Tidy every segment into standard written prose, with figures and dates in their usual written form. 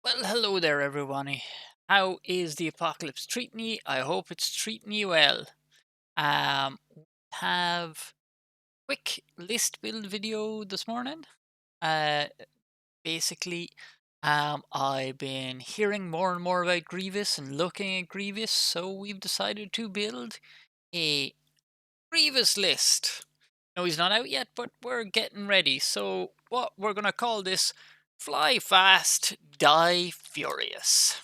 Well, hello there, everyone. How is the apocalypse treating you? I hope it's treating you well. We have quick list build video this morning. Uh, basically, I've been hearing more and more about Grievous and looking at Grievous, so we've decided to build a Grievous list. No, he's not out yet, but we're getting ready. So, what we're gonna call this: Fly Fast, Die Furious.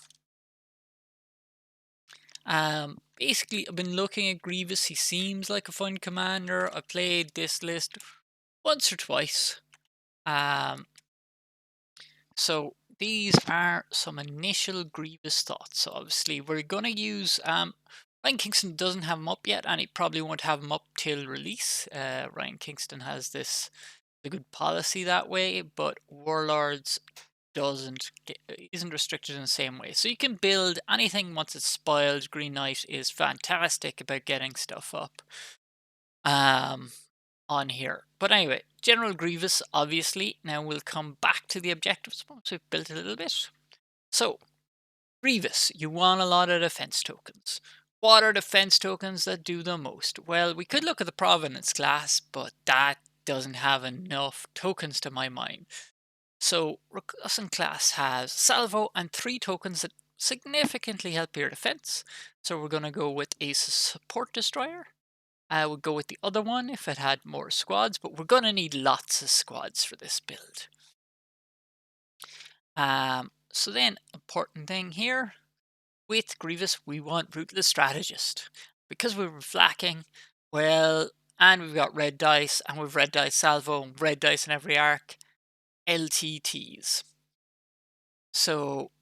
Basically, I've been looking at Grievous. He seems like a fun commander. I played this list once or twice. Um, so these are some initial Grievous thoughts. So obviously, we're gonna use Ryan Kingston doesn't have them up yet, and he probably won't have them up till release. Ryan Kingston has this a good policy that way, but Warlords isn't restricted in the same way. So you can build anything once it's spoiled. Green Knight is fantastic about getting stuff up um, on here. But anyway, General Grievous, obviously. Now we'll come back to the objectives once we've built a little bit. So, Grievous, you want a lot of defense tokens. What are defense tokens that do the most? Well, we could look at the Providence class, but that doesn't have enough tokens to my mind. So Recusant class has Salvo and 3 tokens that significantly help your defense. So we're going to go with a support destroyer. I would go with the other one if it had more squads, but we're going to need lots of squads for this build. So then, important thing here, with Grievous, we want Ruthless Strategist. Because we were flacking, well, and we've got red dice, and we've red dice salvo, and red dice in every arc, LTTs. So,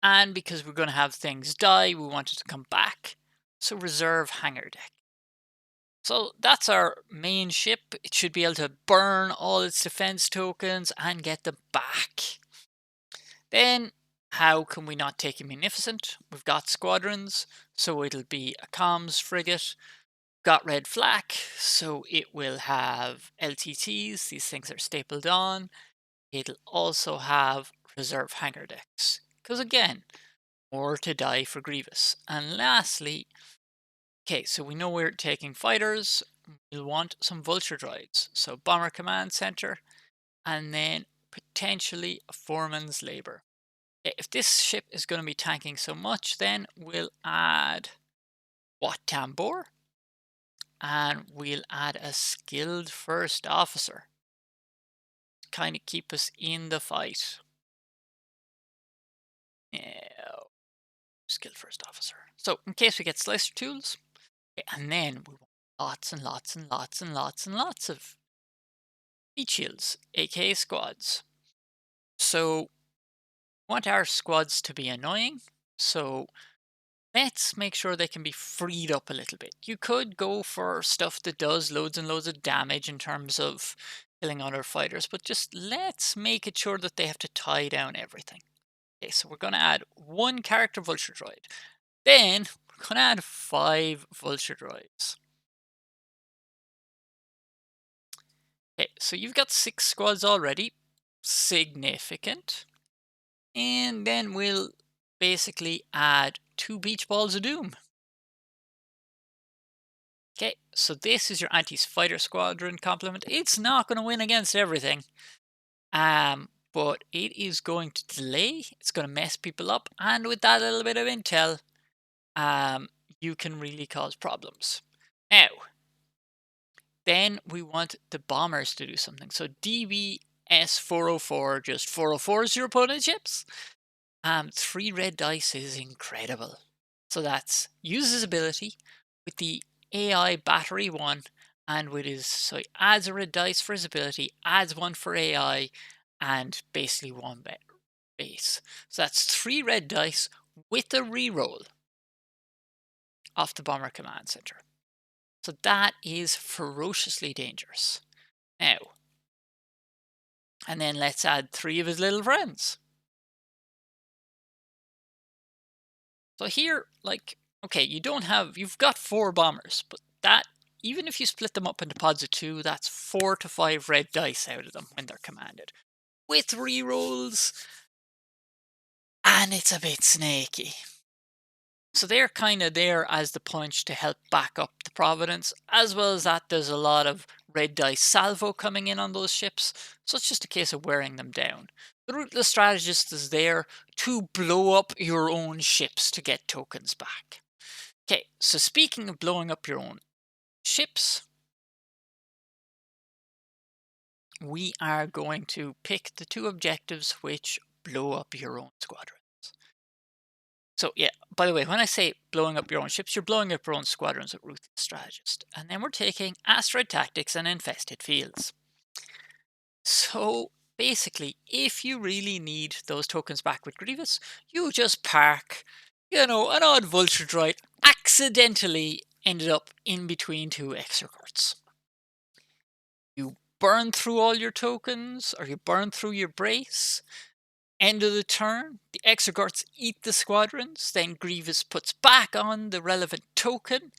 and because we're going to have things die, we want it to come back. So reserve hangar deck. So that's our main ship. It should be able to burn all its defense tokens and get them back. Then, how can we not take a Munificent? We've got squadrons, so it'll be a comms frigate. Got red flak, so it will have LTTs. These things are stapled on. It'll also have reserve hangar decks. Because again, more to die for Grievous. And lastly, okay, so we know we're taking fighters. We'll want some vulture droids. So bomber command center, and then potentially a foreman's labor. If this ship is going to be tanking so much, then we'll add Wat Tambor, and we'll add a skilled first officer to kind of keep us in the fight. Skilled first officer. So in case we get slicer tools, and then we want lots and lots and lots and lots and lots of heat shields, aka squads. So we want our squads to be annoying, so let's make sure they can be freed up a little bit. You could go for stuff that does loads and loads of damage in terms of killing other fighters, but just let's make it sure that they have to tie down everything. Okay, so we're going to add 1 character vulture droid. Then we're going to add 5 vulture droids. Okay, so you've got 6 squads already. Significant. And then we'll basically add 2 beach balls of doom. Okay, so this is your anti-fighter squadron complement. It's not going to win against everything, but it is going to delay. It's going to mess people up, and with that little bit of intel, you can really cause problems. Now, then we want the bombers to do something. So DBS 404, just 404 is your opponent's ships. 3 red dice is incredible. So that's uses ability with the AI battery 1, and with his, so he adds a red dice for his ability, adds 1 for AI, and basically 1 base. So that's 3 red dice with a reroll off the bomber command center. So that is ferociously dangerous. Now, and then let's add 3 of his little friends. So here, like, okay, you've got 4 bombers, but that, even if you split them up into pods of 2, that's 4 to 5 red dice out of them when they're commanded. With rerolls, and it's a bit snaky. So they're kind of there as the punch to help back up the Providence, as well as that there's a lot of red dice salvo coming in on those ships, so it's just a case of wearing them down. The Ruthless Strategist is there to blow up your own ships to get tokens back. Okay, so speaking of blowing up your own ships, we are going to pick the 2 objectives which blow up your own squadrons. So yeah, by the way, when I say blowing up your own ships, you're blowing up your own squadrons with Ruthless Strategist. And then we're taking Asteroid Tactics and Infested Fields. So basically, if you really need those tokens back with Grievous, you just park, an odd vulture droid accidentally ended up in between 2 exocorts. You burn through all your tokens, or you burn through your brace. End of the turn, the exocorts eat the squadrons, then Grievous puts back on the relevant token.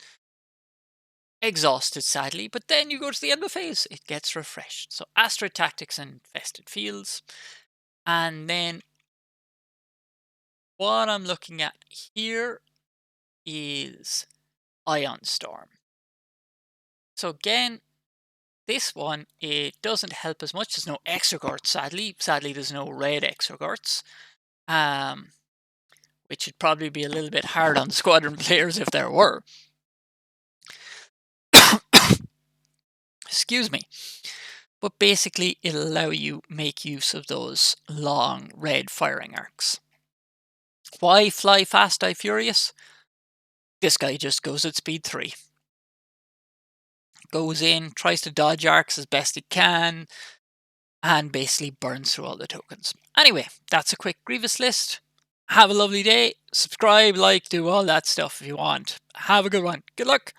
Exhausted, sadly, but then you go to the end of the phase, it gets refreshed. So Asteroid Tactics and Infested Fields. And then what I'm looking at here is Ion Storm. So again, this one, it doesn't help as much. There's no exocorts, sadly. Sadly, there's no red exocorts. Which would probably be a little bit hard on squadron players if there were. Excuse me. But basically, it'll allow you make use of those long red firing arcs. Why fly fast, die furious? This guy just goes at speed 3. Goes in, tries to dodge arcs as best he can, and basically burns through all the tokens. Anyway, that's a quick Grievous list. Have a lovely day. Subscribe, like, do all that stuff if you want. Have a good one. Good luck.